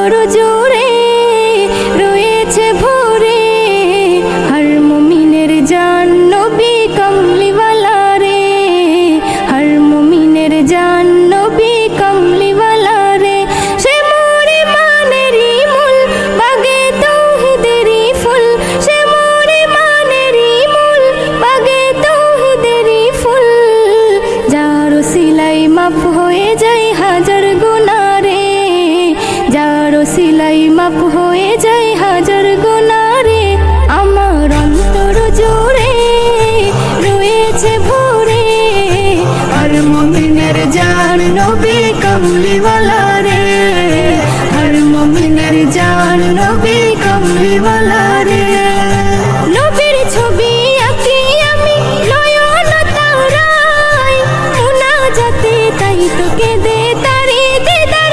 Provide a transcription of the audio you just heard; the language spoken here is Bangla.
অন্তর জুড়ে রয়েছে ভরে, হর মুমিনের জান নবী কমলিওয়ালা রে, হর মুমিনের জান নবী কমলিওয়ালা রে। সে মোর ইমানেরই মূল, বাগে তাওহীদেরই ফুল, সে মোর ইমানেরই মূল, বাগে তাওহীদেরই ফুল। যার ওসিলাই মাফ হয়ে যায় হাজার গুনাহ রে, যার ওসিলাই মাফ হয়ে যায় হাজার গুনাহ রে। আমার অন্তর জুড়ে রয়েছে ভরে, হর মুমিনের জান